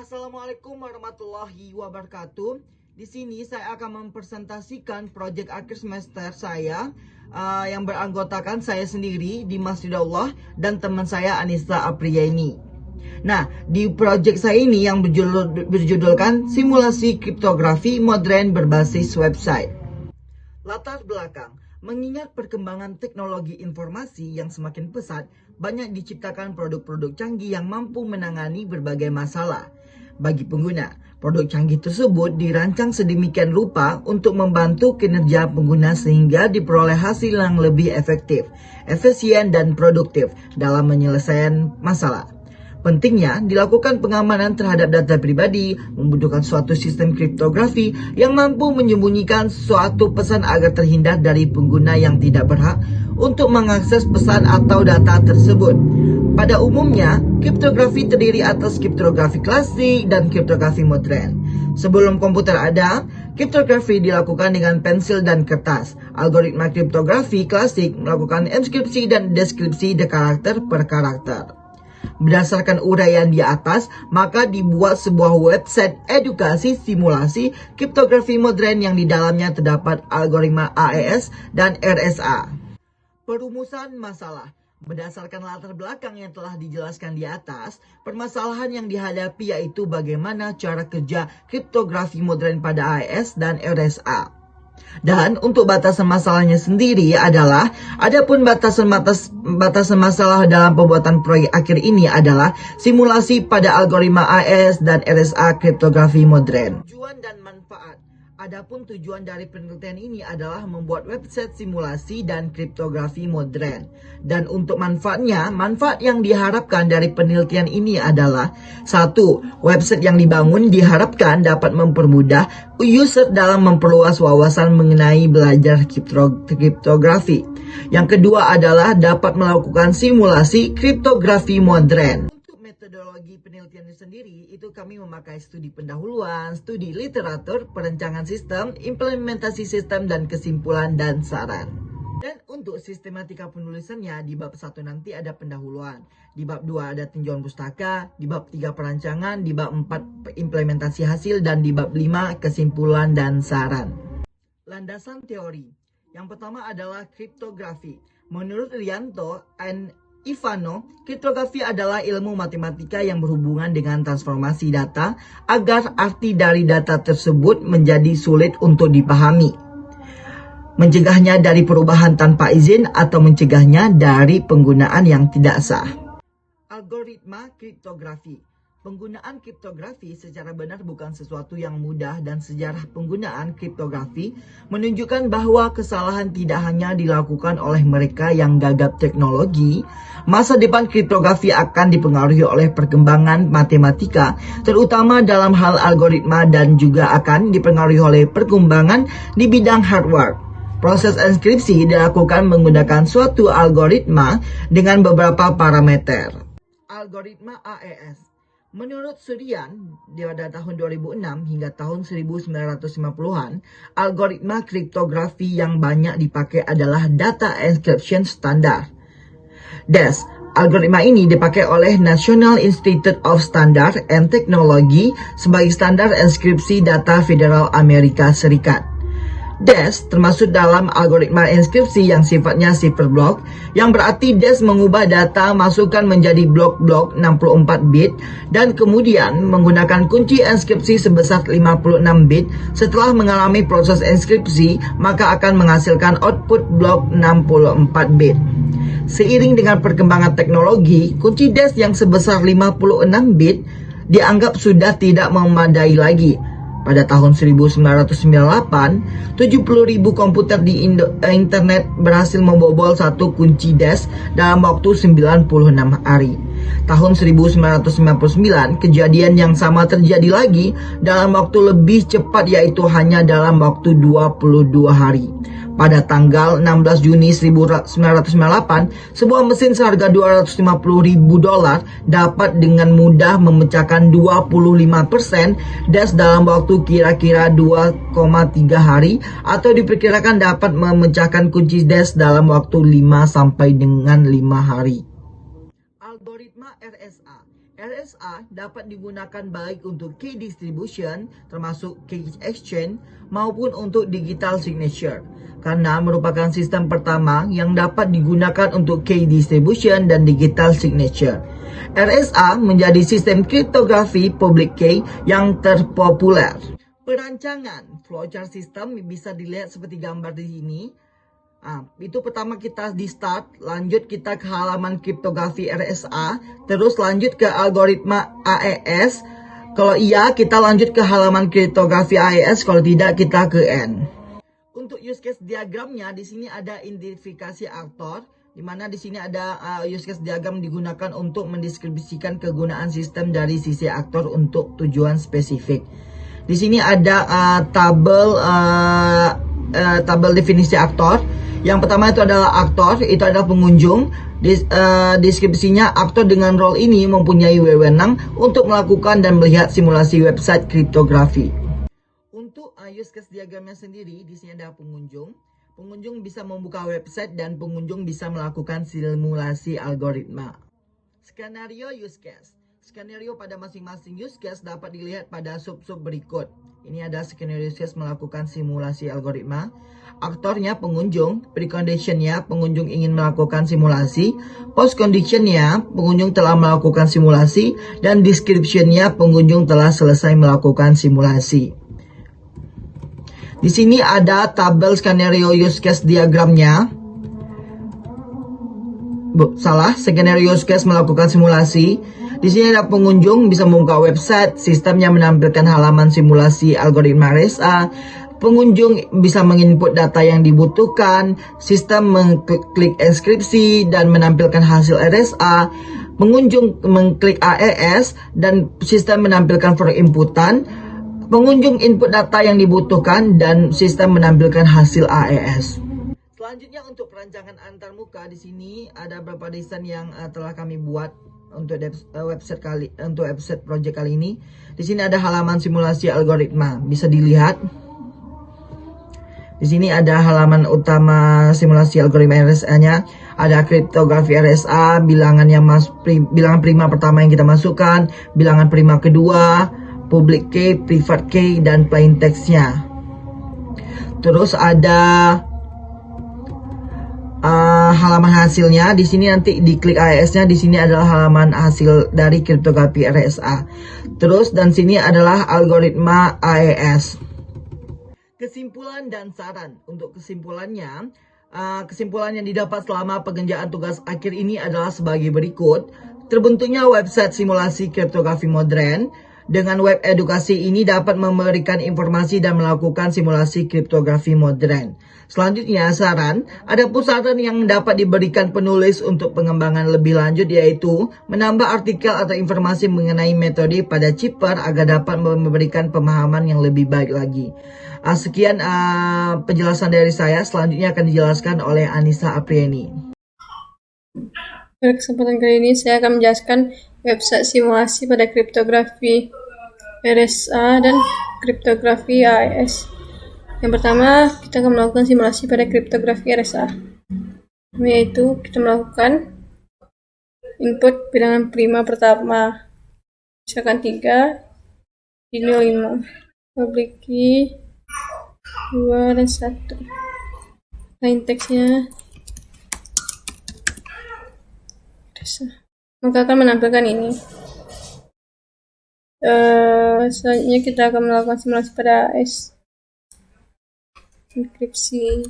Assalamualaikum warahmatullahi wabarakatuh. Di sini saya akan mempresentasikan proyek akhir semester saya yang beranggotakan saya sendiri, Dimas Ridhaullah, dan teman saya Anissa Apriani. Nah, di proyek saya ini yang berjudulkan Simulasi Kriptografi Modern Berbasis Website. Latar belakang, mengingat perkembangan teknologi informasi yang semakin pesat, banyak diciptakan produk-produk canggih yang mampu menangani berbagai masalah. Bagi pengguna, produk canggih tersebut dirancang sedemikian rupa untuk membantu kinerja pengguna sehingga diperoleh hasil yang lebih efektif, efisien, dan produktif dalam menyelesaikan masalah. Pentingnya dilakukan pengamanan terhadap data pribadi, membutuhkan suatu sistem kriptografi yang mampu menyembunyikan suatu pesan agar terhindar dari pengguna yang tidak berhak untuk mengakses pesan atau data tersebut. Pada umumnya, kriptografi terdiri atas kriptografi klasik dan kriptografi modern. Sebelum komputer ada, kriptografi dilakukan dengan pensil dan kertas. Algoritma kriptografi klasik melakukan enskripsi dan deskripsi karakter per karakter. Berdasarkan uraian di atas, maka dibuat sebuah website edukasi simulasi kriptografi modern yang di dalamnya terdapat algoritma AES dan RSA. Perumusan masalah. Berdasarkan latar belakang yang telah dijelaskan di atas, permasalahan yang dihadapi yaitu bagaimana cara kerja kriptografi modern pada AES dan RSA. Dan untuk batasan masalahnya sendiri adalah, adapun batasan masalah dalam pembuatan proyek akhir ini adalah simulasi pada algoritma AES dan RSA kriptografi modern. Tujuan dan manfaat. Adapun tujuan dari penelitian ini adalah membuat website simulasi dan kriptografi modern. Dan untuk manfaatnya, manfaat yang diharapkan dari penelitian ini adalah: 1. Website yang dibangun diharapkan dapat mempermudah user dalam memperluas wawasan mengenai belajar kriptografi. Yang kedua adalah dapat melakukan simulasi kriptografi modern. Metodologi penelitian sendiri itu kami memakai studi pendahuluan, studi literatur, perencanaan sistem, implementasi sistem, dan kesimpulan dan saran. Dan untuk sistematika penulisannya, di bab 1 nanti ada pendahuluan, di bab 2 ada tinjauan pustaka, di bab 3 perancangan, di bab 4 implementasi hasil, dan di bab 5 kesimpulan dan saran. Landasan teori. Yang pertama adalah kriptografi. Menurut Rianto and Ivano, kriptografi adalah ilmu matematika yang berhubungan dengan transformasi data agar arti dari data tersebut menjadi sulit untuk dipahami, mencegahnya dari perubahan tanpa izin atau mencegahnya dari penggunaan yang tidak sah. Algoritma kriptografi. Penggunaan kriptografi secara benar bukan sesuatu yang mudah, dan sejarah penggunaan kriptografi menunjukkan bahwa kesalahan tidak hanya dilakukan oleh mereka yang gagap teknologi. Masa depan kriptografi akan dipengaruhi oleh perkembangan matematika, terutama dalam hal algoritma, dan juga akan dipengaruhi oleh perkembangan di bidang hardware. Proses enskripsi dilakukan menggunakan suatu algoritma dengan beberapa parameter. Algoritma AES. Menurut Suryan, pada tahun 2006 hingga tahun 1950-an, algoritma kriptografi yang banyak dipakai adalah Data Encryption Standard (DES). Algoritma ini dipakai oleh National Institute of Standards and Technology sebagai standar enskripsi data federal Amerika Serikat. DES termasuk dalam algoritma enskripsi yang sifatnya cipher block, yang berarti DES mengubah data masukan menjadi blok-blok 64 bit dan kemudian menggunakan kunci enskripsi sebesar 56 bit. Setelah mengalami proses enskripsi, maka akan menghasilkan output blok 64 bit. Seiring dengan perkembangan teknologi, kunci DES yang sebesar 56 bit dianggap sudah tidak memadai lagi. Pada tahun 1998, 70.000 komputer di internet berhasil membobol satu kunci DES dalam waktu 96 hari. Tahun 1999, kejadian yang sama terjadi lagi dalam waktu lebih cepat, yaitu hanya dalam waktu 22 hari. Pada tanggal 16 Juni 1998, sebuah mesin seharga $250.000 dapat dengan mudah memecahkan 25% DES dalam waktu kira-kira 2,3 hari, atau diperkirakan dapat memecahkan kunci DES dalam waktu 5 sampai dengan 5 hari. Algoritma RSA. RSA dapat digunakan baik untuk key distribution, termasuk key exchange, maupun untuk digital signature, karena merupakan sistem pertama yang dapat digunakan untuk key distribution dan digital signature. RSA menjadi sistem kriptografi public key yang terpopuler. Perancangan flowchart sistem bisa dilihat seperti gambar di sini. Itu pertama kita di start, lanjut kita ke halaman kriptografi RSA, terus lanjut ke algoritma AES. Kalau iya, kita lanjut ke halaman kriptografi AES, kalau tidak kita ke N. Untuk use case diagramnya, di sini ada identifikasi aktor, di mana di sini ada use case diagram digunakan untuk mendeskripsikan kegunaan sistem dari sisi aktor untuk tujuan spesifik. Di sini ada tabel definisi aktor. Yang pertama itu adalah aktor, itu adalah pengunjung. Deskripsinya, aktor dengan role ini mempunyai wewenang untuk melakukan dan melihat simulasi website kriptografi. Untuk use case diagramnya sendiri, di sini ada pengunjung. Pengunjung bisa membuka website dan pengunjung bisa melakukan simulasi algoritma. Skenario use case. Skenario pada masing-masing use case dapat dilihat pada sub-sub berikut. Ini ada skenario use case melakukan simulasi algoritma. Aktornya pengunjung, preconditionnya pengunjung ingin melakukan simulasi, postconditionnya pengunjung telah melakukan simulasi, dan descriptionnya pengunjung telah selesai melakukan simulasi. Di sini ada tabel skenario use case diagramnya. Skenario use case melakukan simulasi. Di sini ada pengunjung bisa membuka website, sistemnya menampilkan halaman simulasi algoritma RSA. Pengunjung bisa menginput data yang dibutuhkan, sistem mengklik inskripsi dan menampilkan hasil RSA. Pengunjung mengklik AES dan sistem menampilkan form inputan. Pengunjung input data yang dibutuhkan dan sistem menampilkan hasil AES. Selanjutnya untuk perancangan antarmuka, di sini ada beberapa desain yang telah kami buat untuk website project kali ini. Di sini ada halaman simulasi algoritma, bisa dilihat. Di sini ada halaman utama simulasi algoritma RSA-nya, ada kriptografi RSA, bilangan prima pertama yang kita masukkan, bilangan prima kedua, public key, private key, dan plain text-nya. Terus ada halaman hasilnya. Di sini nanti diklik AES-nya, di sini adalah halaman hasil dari kriptografi RSA. Terus dan sini adalah algoritma AES. Kesimpulan dan saran. Untuk kesimpulannya, kesimpulan yang didapat selama pengerjaan tugas akhir ini adalah sebagai berikut. Terbentuknya website simulasi kriptografi modern. Dengan web edukasi ini dapat memberikan informasi dan melakukan simulasi kriptografi modern. Selanjutnya, saran. Ada saran yang dapat diberikan penulis untuk pengembangan lebih lanjut, yaitu menambah artikel atau informasi mengenai metode pada chipper agar dapat memberikan pemahaman yang lebih baik lagi. Sekian penjelasan dari saya. Selanjutnya akan dijelaskan oleh Anissa Apriani. Pada kesempatan kali ini saya akan menjelaskan website simulasi pada kriptografi RSA dan kriptografi AES. Yang pertama, kita akan melakukan simulasi pada kriptografi RSA, yaitu kita melakukan input bilangan prima pertama, misalkan 3, ini 5, public key 2 dan 1. Plain text-nya maka akan menampilkan ini. Selanjutnya kita akan melakukan simulasi pada AES, enkripsi